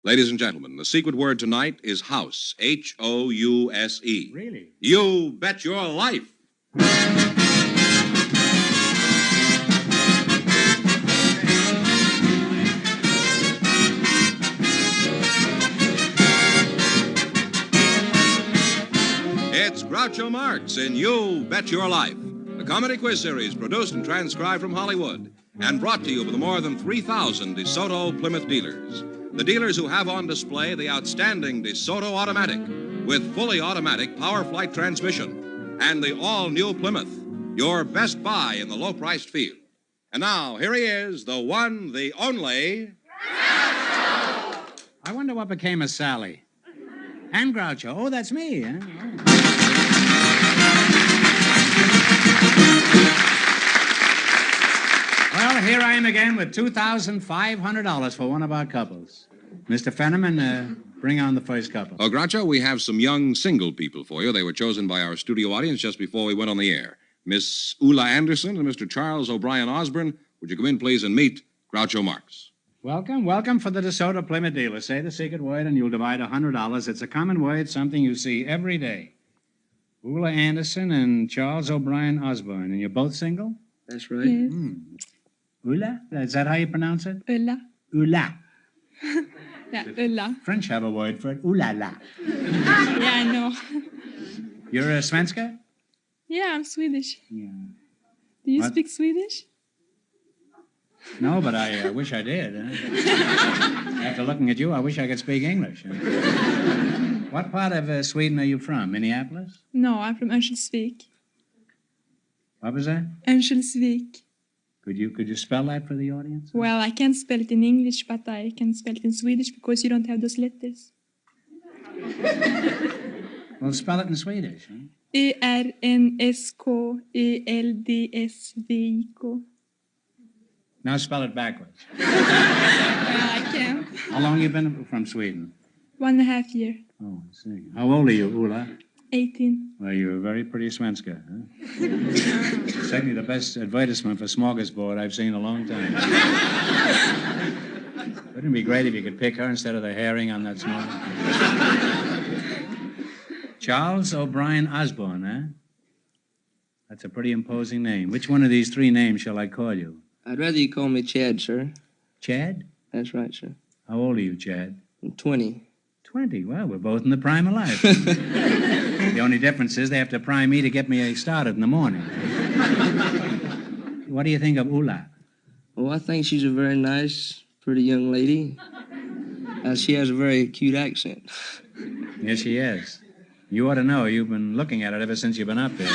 Ladies and gentlemen, the secret word tonight is house. House. Really? You bet your life. It's Groucho Marx in You Bet Your Life, the comedy quiz series produced and transcribed from Hollywood and brought to you by the more than 3,000 DeSoto Plymouth dealers. The dealers who have on display the outstanding DeSoto Automatic with fully automatic power flight transmission and the all-new Plymouth, your best buy in the low-priced field. And now, here he is, the one, the only... I wonder what became of Sally. And Groucho. Oh, that's me. Huh? Well, here I am again with $2,500 for one of our couples. Mr. Fenneman, bring on the first couple. Oh, Groucho, we have some young single people for you. They were chosen by our studio audience just before we went on the air. Miss Ulla Anderson and Mr. Charles O'Brien Osborne, would you come in, please, and meet Groucho Marx? Welcome for the DeSoto Plymouth dealer. Say the secret word and you'll divide $100. It's a common word, something you see every day. Ulla Anderson and Charles O'Brien Osborne. And you're both single? That's right. Yes. Ulla? Is that how you pronounce it? Ulla. Ulla. Yeah, Ulla. French have a word for it. Ooh la la. Yeah, I know. You're a Svenska? Yeah, I'm Swedish. Yeah. Do you What? speak Swedish? No, but I wish I did. After looking at you, I wish I could speak English. What part of Sweden are you from? Minneapolis? No, I'm from Örnsköldsvik. What was that? Örnsköldsvik. Could you spell that for the audience? Well, I can't spell it in English, but I can spell it in Swedish because you don't have those letters. Well, spell it in Swedish. Huh? Örnsköldsvik. Now spell it backwards. Well, I can. How long you been from Sweden? 1.5 years. Oh, I see. How old are you, Ulla? 18. Well, you're a very pretty Svenska, huh? Certainly the best advertisement for smorgasbord I've seen in a long time. Wouldn't it be great if you could pick her instead of the herring on that small... Charles O'Brien Osborne, huh? That's a pretty imposing name. Which one of these three names shall I call you? I'd rather you call me Chad, sir. Chad? That's right, sir. How old are you, Chad? I'm 20. 20. Well, we're both in the prime of life. The only difference is they have to prime me to get me started in the morning. What do you think of Ulla? Well, I think she's a very nice, pretty young lady. She has a very cute accent. Yes, she is. You ought to know. You've been looking at it ever since you've been up there.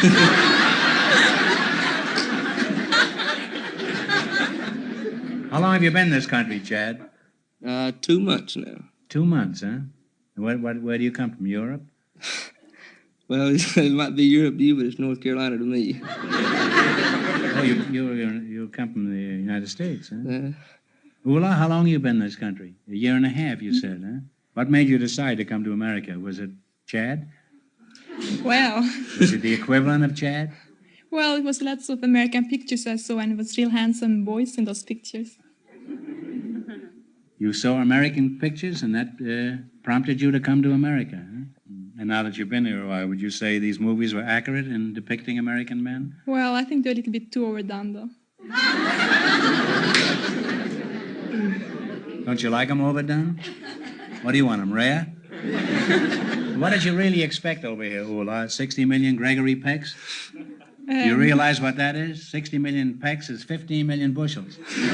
How long have you been in this country, Chad? 2 months now. 2 months, huh? Where do you come from, Europe? Well, it might be Europe to you, but it's North Carolina to me. Oh, you come from the United States, huh? Ulla, how long you been in this country? 1.5 years, you said, huh? What made you decide to come to America? Was it Chad? Well, Was it the equivalent of Chad? well, it was lots of American pictures I saw, and it was real handsome boys in those pictures. You saw American pictures, and that prompted you to come to America, huh? And now that you've been here a while, would you say these movies were accurate in depicting American men? Well, I think they're a little bit too overdone, though. Don't you like them overdone? What do you want, them rare? What did you really expect over here, Ulla? 60 million Gregory Pecks? Do you realize what that is? 60 million pecks is 15 million bushels. Yeah,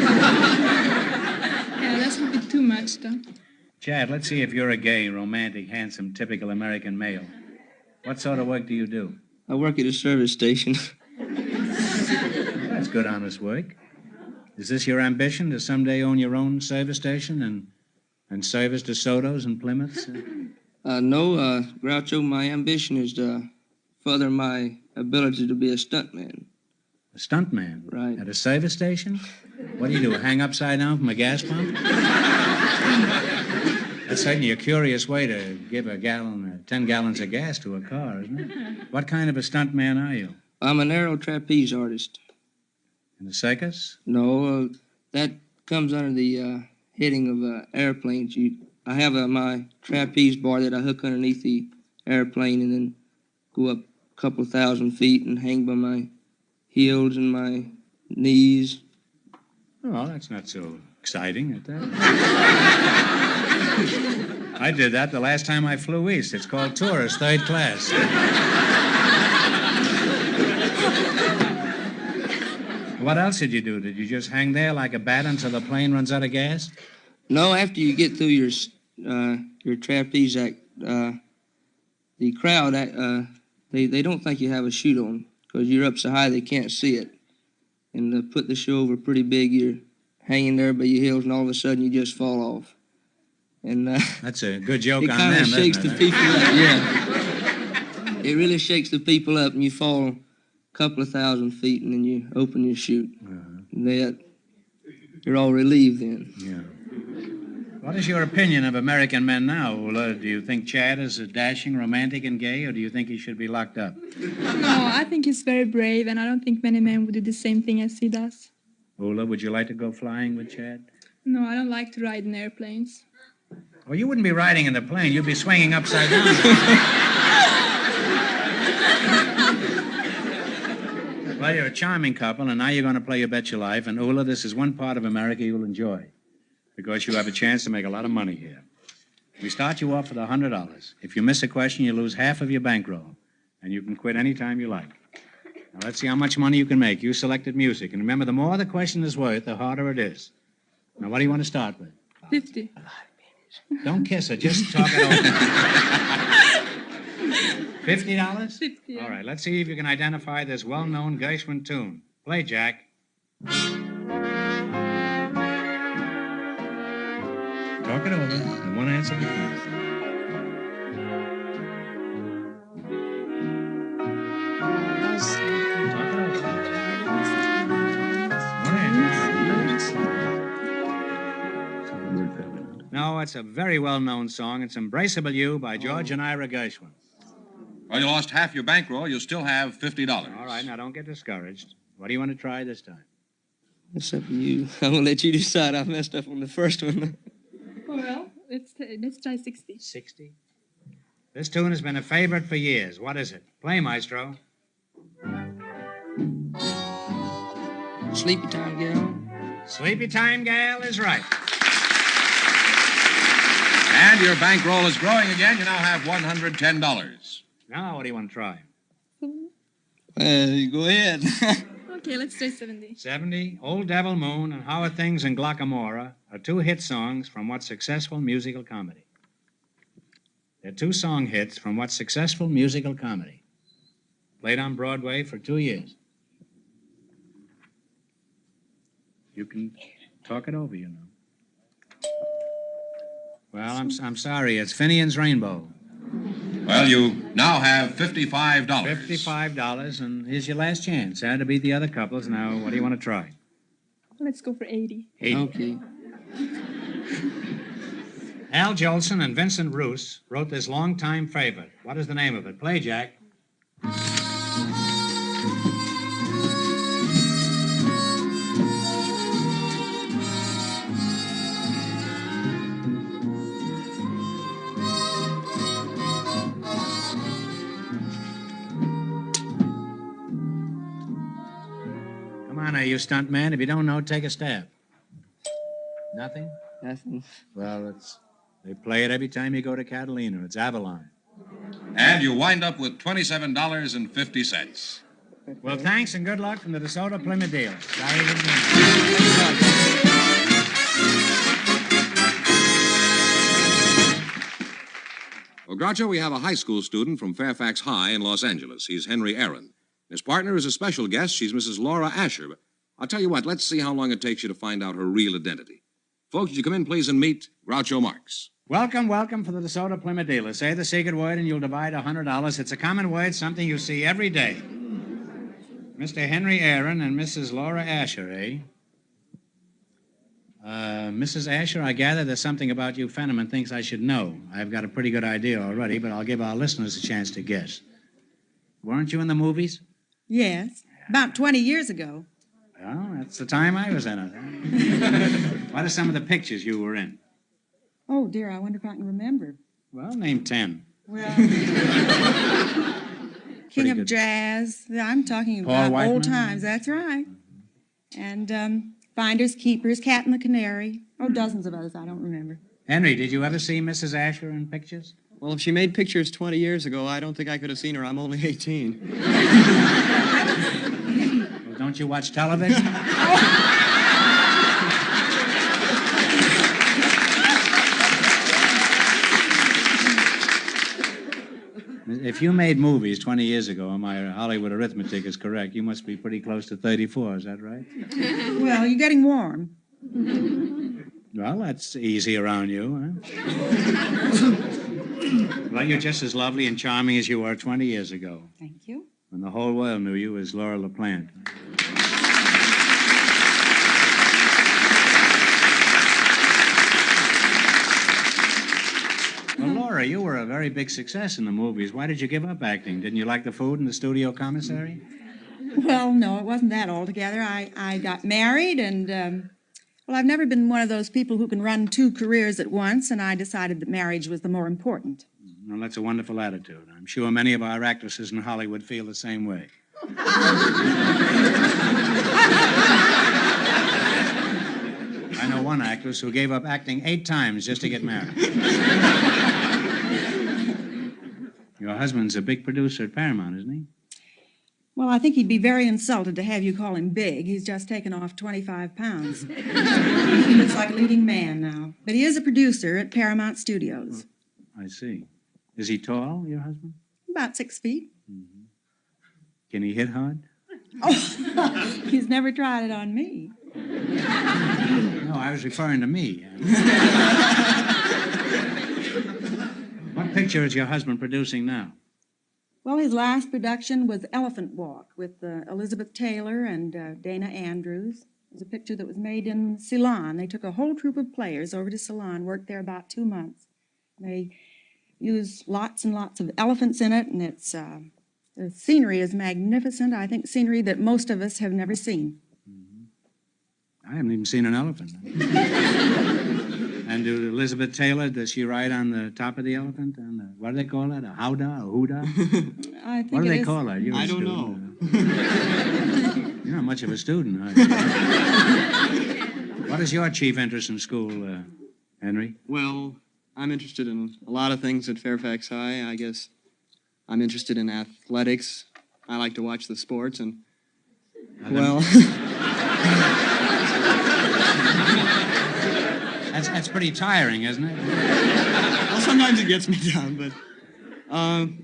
that's a little bit too much, though. Chad, let's see if you're a gay, romantic, handsome, typical American male. What sort of work do you do? I work at a service station. That's good, honest work. Is this your ambition, to someday own your own service station and service DeSotos and Plymouths? No, Groucho, my ambition is to further my ability to be a stuntman. A stuntman? Right. At a service station? What do you do, hang upside down from a gas pump? That's certainly a curious way to give 10 gallons of gas to a car, isn't it? What kind of a stuntman are you? I'm an aero trapeze artist. In the circus? No, that comes under the heading of airplanes. You I have my trapeze bar that I hook underneath the airplane and then go up a couple thousand feet and hang by my heels and my knees. Well, that's not so exciting at that. I did that the last time I flew east. It's called tourist, third class. What else did you do? Did you just hang there like a bat until the plane runs out of gas? No, after you get through your trapeze act, the crowd, they don't think you have a chute on because you're up so high they can't see it. And put the show over pretty big. You're hanging there by your heels, and all of a sudden you just fall off. And that's a good joke it on kind them, of shakes isn't the it? people up. Yeah, it really shakes the people up, and you fall a couple of thousand feet, and then you open your chute. And you're all relieved then. Yeah. What is your opinion of American men now, Ula? Do you think Chad is a dashing, romantic, and gay, or do you think he should be locked up? No, I think he's very brave, and I don't think many men would do the same thing as he does. Ula, would you like to go flying with Chad? No, I don't like to ride in airplanes. Well, you wouldn't be riding in the plane. You'd be swinging upside down. Well, you're a charming couple, and now you're going to play You Bet Your Life. And, Ula, this is one part of America you'll enjoy because you have a chance to make a lot of money here. We start you off with $100. If you miss a question, you lose half of your bankroll, and you can quit any time you like. Now, let's see how much money you can make. You selected music. And remember, the more the question is worth, the harder it is. Now, what do you want to start with? 50. Don't kiss her. Just talk it over. $50? 50, yeah. All right, let's see if you can identify this well-known Gershwin tune. Play, Jack. Talk it over. I want to answer the first. Talk it over. One answer. No, it's a very well-known song. It's Embraceable You by George and Ira Gershwin. Well, you lost half your bankroll. You still have $50. All right, now don't get discouraged. What do you want to try this time? It's up to you. I'm going to let you decide. I messed up on the first one. Well, let's try 60. 60? This tune has been a favorite for years. What is it? Play, maestro. Sleepy Time Gal. Sleepy Time Gal is right. And your bankroll is growing again. You now have $110. Now, what do you want to try? Go ahead. Okay, let's try 70. 70, Old Devil Moon and How Are Things in Glockamora are two hit songs from what successful musical comedy? They're two song hits from what successful musical comedy? Played on Broadway for 2 years. You can talk it over, you know. Well, I'm sorry. It's Finian's Rainbow. Well, you now have $55. $55, and here's your last chance. Had to beat the other couples. Now, what do you want to try? Let's go for 80. 80. Okay. Al Jolson and Vincent Roos wrote this longtime favorite. What is the name of it? Play, Jack. Come on, you stunt man. If you don't know, take a stab. Nothing? Nothing. Well, they play it every time you go to Catalina. It's Avalon. And you wind up with $27.50. Well, thanks and good luck from the DeSoto Plymouth deal. Sorry you didn't win. Well, Groucho, we have a high school student from Fairfax High in Los Angeles. He's Henry Aaron. His partner is a special guest. She's Mrs. Laura Asher. But I'll tell you what, let's see how long it takes you to find out her real identity. Folks, would you come in, please, and meet Groucho Marx. Welcome for the DeSoto Plymouth dealer. Say the secret word and you'll divide $100. It's a common word, something you see every day. Mr. Henry Aaron and Mrs. Laura Asher, eh? Mrs. Asher, I gather there's something about you Fenneman thinks I should know. I've got a pretty good idea already, but I'll give our listeners a chance to guess. Weren't you in the movies? Yes, about 20 years ago. Well, that's the time I was in it. What are some of the pictures you were in? Oh, dear, I wonder if I can remember. Well, name 10. Well, Pretty King of good. Jazz. I'm talking Paul about Whiteman? old times. That's right. And Finders, Keepers, Cat and the Canary. Oh, dozens of others I don't remember. Henry, did you ever see Mrs. Asher in pictures? Well, if she made pictures 20 years ago, I don't think I could have seen her. I'm only 18. Well, don't you watch television? If you made movies 20 years ago, and my Hollywood arithmetic is correct, you must be pretty close to 34, is that right? Well, you're getting warm. Well, that's easy around you, huh? Well, you're just as lovely and charming as you were 20 years ago, Thank you. when the whole world knew you as Laura LaPlante. Well, Laura, you were a very big success in the movies. Why did you give up acting? Didn't you like the food in the studio commissary? Well, no, it wasn't that altogether. I got married and, well, I've never been one of those people who can run two careers at once, and I decided that marriage was the more important. Well, that's a wonderful attitude. I'm sure many of our actresses in Hollywood feel the same way. I know one actress who gave up acting 8 times just to get married. Your husband's a big producer at Paramount, isn't he? Well, I think he'd be very insulted to have you call him big. He's just taken off 25 pounds. He looks like a leading man now. But he is a producer at Paramount Studios. I see. Is he tall, your husband? About 6 feet. Can he hit hard? Oh, he's never tried it on me. No, I was referring to me. What picture is your husband producing now? Well, his last production was Elephant Walk with Elizabeth Taylor and Dana Andrews. It was a picture that was made in Ceylon. They took a whole troupe of players over to Ceylon, worked there about 2 months. They used lots and lots of elephants in it, and the scenery is magnificent. I think scenery that most of us have never seen. I haven't even seen an elephant. And Elizabeth Taylor, does she ride on the top of the elephant? What do they call that? A howdah? A hoodah? I think What do it they is- call that? You're a I don't student. know. You're not much of a student, are you? What is your chief interest in school, Henry? Well, I'm interested in a lot of things at Fairfax High. I guess I'm interested in athletics. I like to watch the sports, and, well, That's pretty tiring, isn't it? well, sometimes it gets me down, but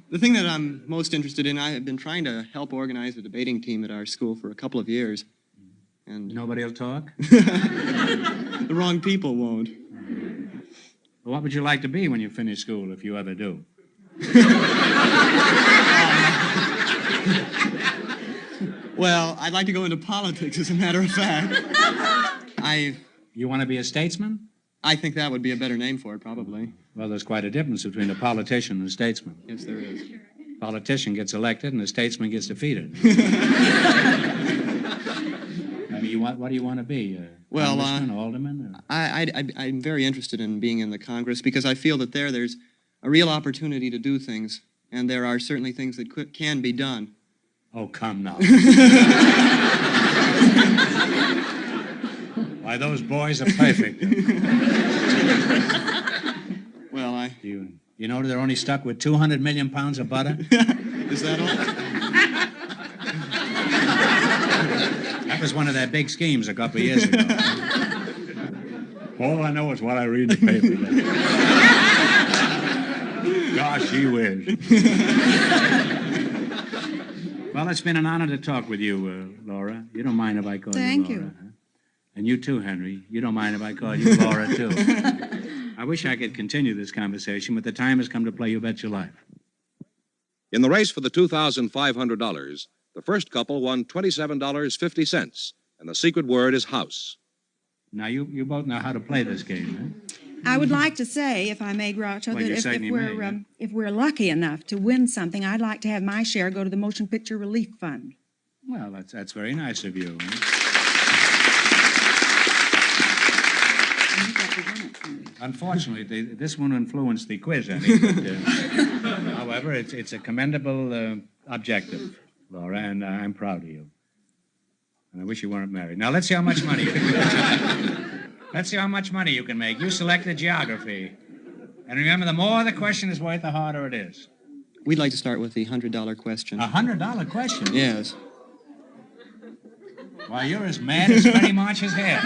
the thing that I'm most interested in, I have been trying to help organize a debating team at our school for a couple of years, and Nobody will talk? the wrong people won't. Well, what would you like to be when you finish school, if you ever do? Well, I'd like to go into politics, as a matter of fact. You want to be a statesman? I think that would be a better name for it, probably. Well, there's quite a difference between a politician and a statesman. Yes, there is. Politician gets elected and a statesman gets defeated. I mean, what do you want to be? Well, Congressman, alderman? Or? I'm very interested in being in the Congress because I feel that there's a real opportunity to do things, and there are certainly things that can be done. Oh, come now. Why, those boys are perfect. Well, You know they're only stuck with 200 million pounds of butter? is that all? That was one of their big schemes a couple of years ago. All I know is what I read in the paper. Gosh, he wish. Well, it's been an honor to talk with you, Laura. You don't mind if I call Thank you Laura? you. Huh? And you too, Henry. You don't mind if I call you Laura, too. I wish I could continue this conversation, but the time has come to play You Bet Your Life. In the race for the $2,500, the first couple won $27.50, and the secret word is house. Now, you both know how to play this game, huh? I would like to say, if I may, Groucho, Well, you that certainly may, yeah. if we're lucky enough to win something, I'd like to have my share go to the Motion Picture Relief Fund. Well, that's very nice of you. I think that's a Unfortunately, this one influenced the quiz, Annie. But, however, it's a commendable objective, Laura, and I'm proud of you. And I wish you weren't married. Now, let's see how much money you can make. Let's see how much money you can make. You selected geography. And remember, the more the question is worth, the harder it is. We'd like to start with the $100 question. $100 question? Yes. Why, you're as mad as Freddie March's hair.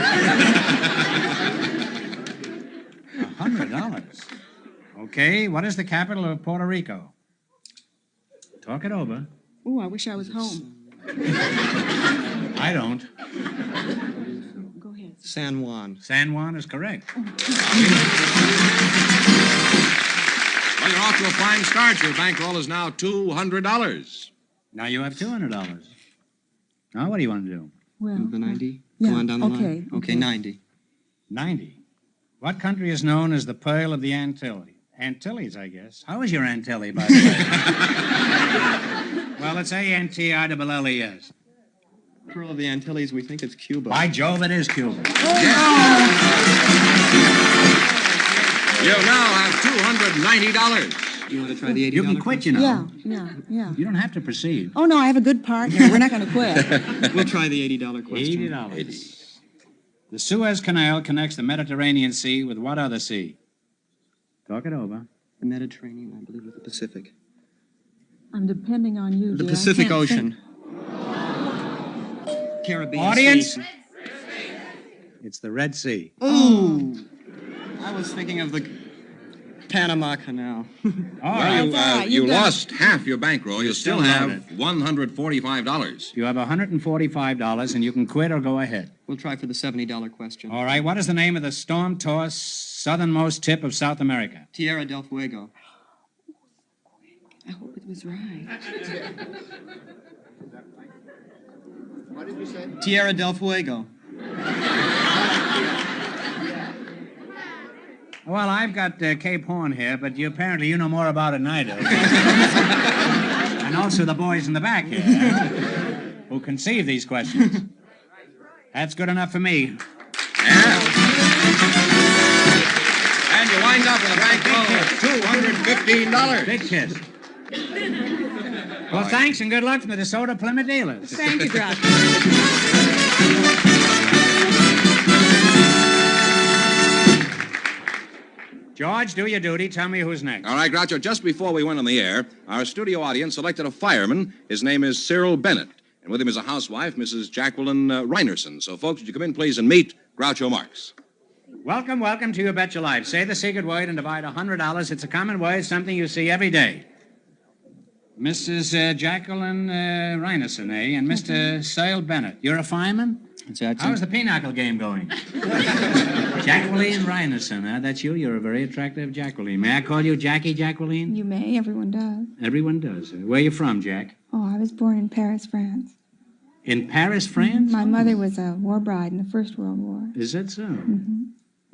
$100. Okay, what is the capital of Puerto Rico? Talk it over. Oh, I wish I was home. I don't. Go ahead. San Juan. San Juan is correct. Well, you're off to a fine start. Your bankroll is now $200. Now you have $200. Now what do you want to do? Well, The 90? yeah, Go on down the okay, line. okay. 90. 90. What country is known as the Pearl of the Antilles? Antilles, I guess. How is your Antilles, by the way? Well, it's A-N-T-I-L-L-E-S. Pearl of the Antilles, we think it's Cuba. By Jove, it is Cuba. You now have $290. You want to try the $80? You can quit, you know. Yeah. You don't have to proceed. Oh, no, I have a good partner. We're not going to quit. We'll try the $80 question. $80. The Suez Canal connects the Mediterranean Sea with what other sea? Talk it over. The Mediterranean, I believe, with the Pacific. I'm depending on you, The dear. I Pacific can't Ocean. Caribbean Audience? Sea. It's the Red Sea. Ooh! I was thinking of the Panama Canal. All Well, right. you lost half your bankroll. You still still have loaded. $145. You have $145, and you can quit or go ahead. We'll try for the $70 question. All right, what is the name of the storm-tossed southernmost tip of South America? Tierra del Fuego. I hope it was right. Tierra del Fuego. Well, I've got Cape Horn here, but apparently you know more about it than I do. And also the boys in the back here, who conceive these questions. That's good enough for me. And you wind up with a bankroll of $215. Big kiss. Well, thanks and good luck from the DeSoto Plymouth dealers. Thank you, Groucho. George, do your duty. Tell me who's next. All right, Groucho, just before we went on the air, our studio audience selected a fireman. His name is Cyril Bennett. And with him is a housewife, Mrs. Jacqueline Reinerson. So, folks, would you come in, please, and meet Groucho Marx. Welcome to You Bet Your Life. Say the secret word and divide $100. It's a common word, something you see every day. Mrs. Jacqueline Reinerson, eh? And Mr. Cyril Bennett. You're a fireman? How's the pinochle game going? Jacqueline Reinerson, huh? That's you? You're a very attractive Jacqueline. May I call you Jackie Jacqueline? You may. Everyone does. Everyone does. Where are you from, Jack? Oh, I was born in Paris, France. In Paris, France? My mother was a war bride in the First World War. Is that so? Mm-hmm.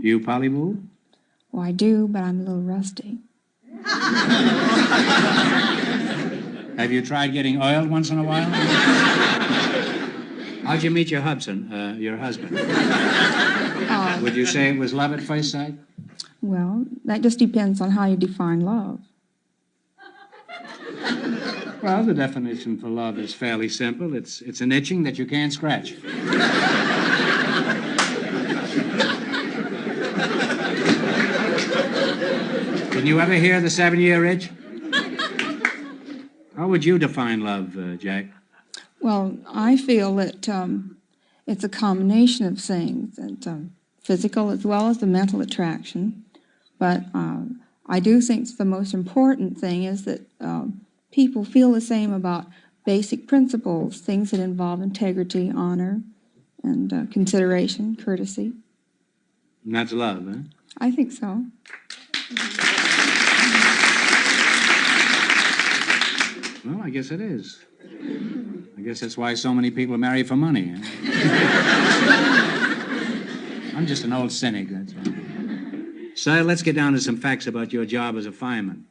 Do you pollywoo? Well, I do, but I'm a little rusty. Have you tried getting oiled once in a while? How'd you meet your husband? Would you say it was love at first sight? Well, that just depends on how you define love. Well, the definition for love is fairly simple. It's an itching that you can't scratch. Didn't you ever hear the 7-year itch? How would you define love, Jack? Well, I feel that it's a combination of things, and physical as well as the mental attraction. But I do think the most important thing is that people feel the same about basic principles, things that involve integrity, honor, and consideration, courtesy. And that's love, huh? I think so. Well, I guess it is. I guess that's why so many people marry for money. Huh? I'm just an old cynic, that's all. So let's get down to some facts about your job as a fireman.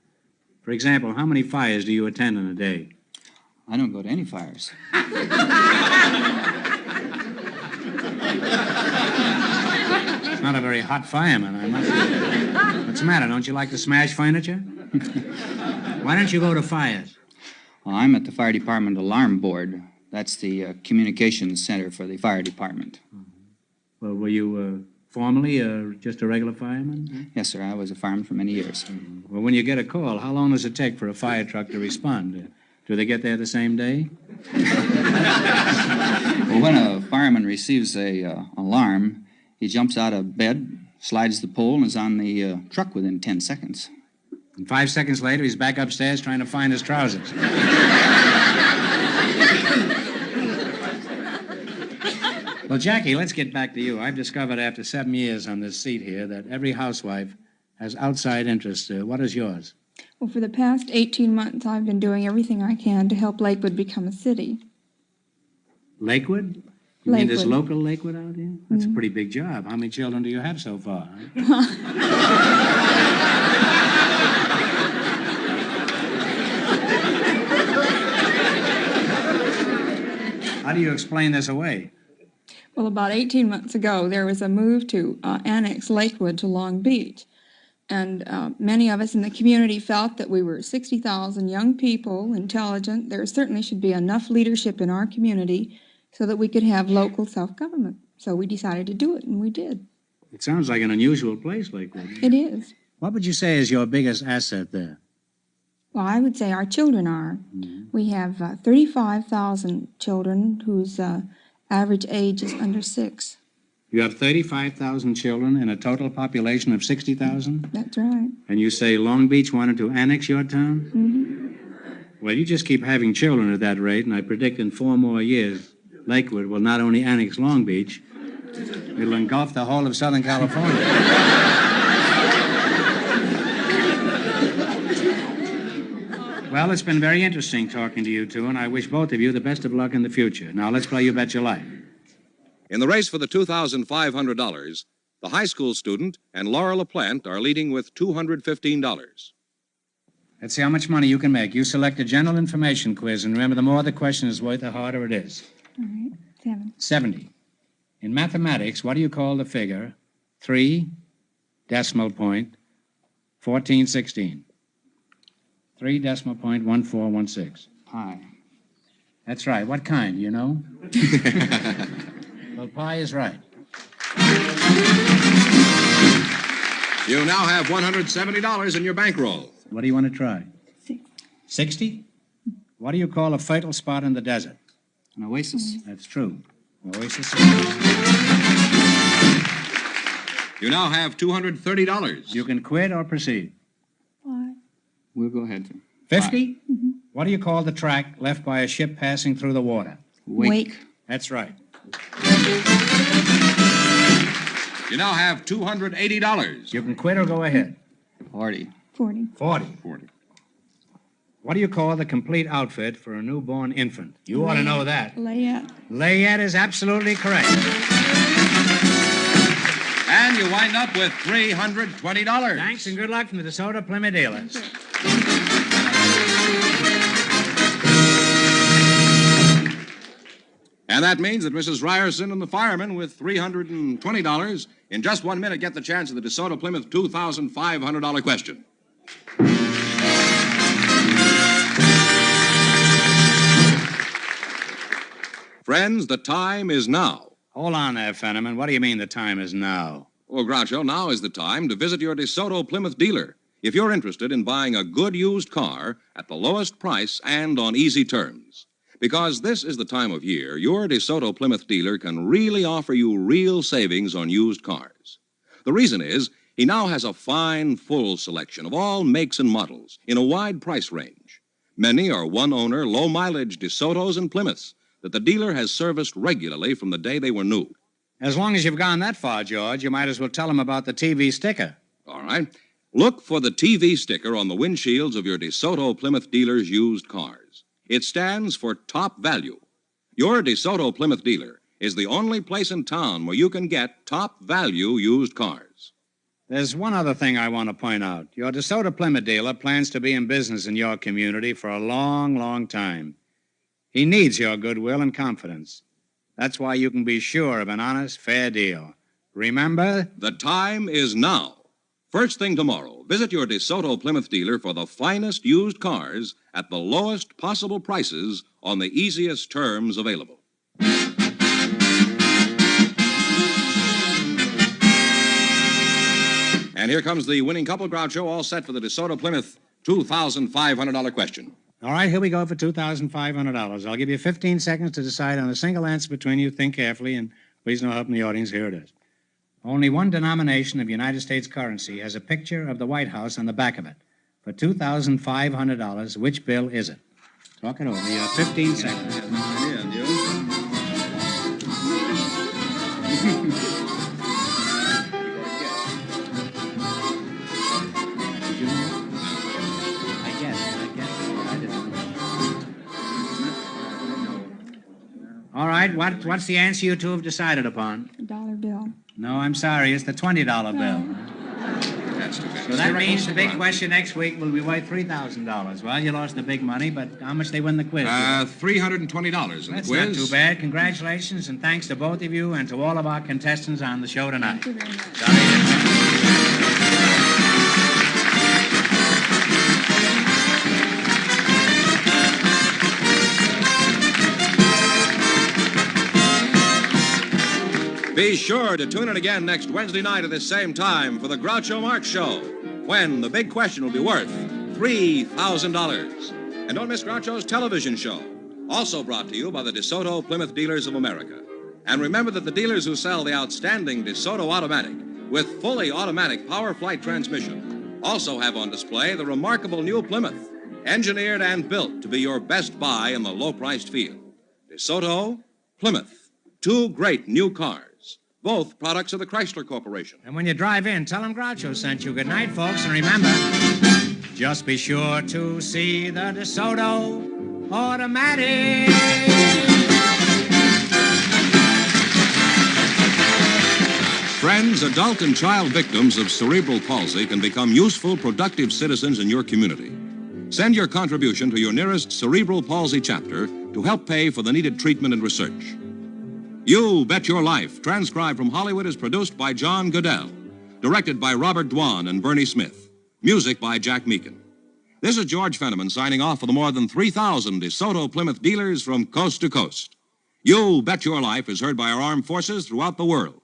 For example, how many fires do you attend in a day? I don't go to any fires. Not a very hot fireman, I must say. What's the matter? Don't you like to smash furniture? Why don't you go to fires? Well, I'm at the Fire Department Alarm Board. That's the communications center for the fire department. Well, were you formerly just a regular fireman? Yes, sir. I was a fireman for many years. Well, when you get a call, how long does it take for a fire truck to respond? Do they get there the same day? Well, when a fireman receives a alarm, he jumps out of bed, slides the pole, and is on the truck within 10 seconds. And 5 seconds later, he's back upstairs trying to find his trousers. Well, Jackie, let's get back to you. I've discovered after 7 years on this seat here that every housewife has outside interests. What is yours? Well, for the past 18 months, I've been doing everything I can to help Lakewood become a city. Lakewood? You mean this Lakewood. local Lakewood out here? That's a pretty big job. How many children do you have so far? How do you explain this away? Well, about 18 months ago, there was a move to annex Lakewood to Long Beach. And many of us in the community felt that we were 60,000 young people, intelligent. There certainly should be enough leadership in our community so that we could have local self-government. So we decided to do it, and we did. It sounds like an unusual place, Lakewood. It is. What would you say is your biggest asset there? Well, I would say our children are. We have 35,000 children whose average age is under 6. You have 35,000 children in a total population of 60,000? That's right. And you say Long Beach wanted to annex your town? Mm-hmm. Well, you just keep having children at that rate, and I predict in 4 more years, Lakewood will not only annex Long Beach, it'll engulf the whole of Southern California. Well, it's been very interesting talking to you two, and I wish both of you the best of luck in the future. Now, let's play You Bet Your Life. In the race for the $2,500, the high school student and Laura LaPlante are leading with $215. Let's see how much money you can make. You select a general information quiz, and remember, the more the question is worth, the harder it is. All right. 7. 70. In mathematics, what do you call the figure 3 decimal point 1416? 3 decimal point 1416. Pi. That's right. What kind, do you know? Well, pi is right. You now have $170 in your bankroll. What do you want to try? 6. 60? What do you call a fertile spot in the desert? An oasis. That's true. Oasis. You now have $230. You can quit or proceed. 5. We'll go ahead. 50? What do you call the track left by a ship passing through the water? Wake. That's right. You now have $280. You can quit or go ahead. 40. 40. 40. What do you call the complete outfit for a newborn infant? You ought to know that. Layette. Layette is absolutely correct. And you wind up with $320. Thanks and good luck from the DeSoto Plymouth dealers. And that means that Mrs. Ryerson and the fireman with $320 in just 1 minute get the chance of the DeSoto Plymouth $2,500 question. Friends, the time is now. Hold on there, Fenneman. What do you mean the time is now? Well, Groucho, now is the time to visit your DeSoto Plymouth dealer if you're interested in buying a good used car at the lowest price and on easy terms. Because this is the time of year your DeSoto Plymouth dealer can really offer you real savings on used cars. The reason is he now has a fine, full selection of all makes and models in a wide price range. Many are one-owner, low-mileage DeSotos and Plymouths that the dealer has serviced regularly from the day they were new. As long as you've gone that far, George, you might as well tell them about the TV sticker. All right. Look for the TV sticker on the windshields of your DeSoto Plymouth dealer's used cars. It stands for top value. Your DeSoto Plymouth dealer is the only place in town where you can get top value used cars. There's one other thing I want to point out. Your DeSoto Plymouth dealer plans to be in business in your community for a long, long time. He needs your goodwill and confidence. That's why you can be sure of an honest, fair deal. Remember? The time is now. First thing tomorrow, visit your DeSoto Plymouth dealer for the finest used cars at the lowest possible prices on the easiest terms available. And here comes the winning couple, Groucho, all set for the DeSoto Plymouth $2,500 question. All right, here we go for $2,500. I'll give you 15 seconds to decide on a single answer between you. Think carefully, and please no help from the audience. Here it is. Only one denomination of United States currency has a picture of the White House on the back of it. For $2,500, which bill is it? Talk it over. You have 15 seconds. I have no idea, do All right, what's the answer you two have decided upon? A dollar bill. No, I'm sorry, it's the $20 bill. That's too bad. So that means the big question next week will be worth $3,000. Well, you lost the big money, but how much they win the quiz? $320 in the That's quiz. not too bad. Congratulations, and thanks to both of you and to all of our contestants on the show tonight. Thank you very much. Be sure to tune in again next Wednesday night at this same time for the Groucho Marx Show, when the big question will be worth $3,000. And don't miss Groucho's television show, also brought to you by the DeSoto Plymouth Dealers of America. And remember that the dealers who sell the outstanding DeSoto Automatic with fully automatic power flight transmission also have on display the remarkable new Plymouth, engineered and built to be your best buy in the low-priced field. DeSoto, Plymouth, two great new cars. Both products of the Chrysler Corporation. And when you drive in, tell them Groucho sent you. Good night, folks, and remember, just be sure to see the DeSoto Automatic. Friends, adult and child victims of cerebral palsy can become useful, productive citizens in your community. Send your contribution to your nearest cerebral palsy chapter to help pay for the needed treatment and research. You Bet Your Life, transcribed from Hollywood, is produced by John Goodell, directed by Robert Dwan and Bernie Smith, music by Jack Meakin. This is George Fenneman signing off for the more than 3,000 DeSoto Plymouth dealers from coast to coast. You Bet Your Life is heard by our armed forces throughout the world.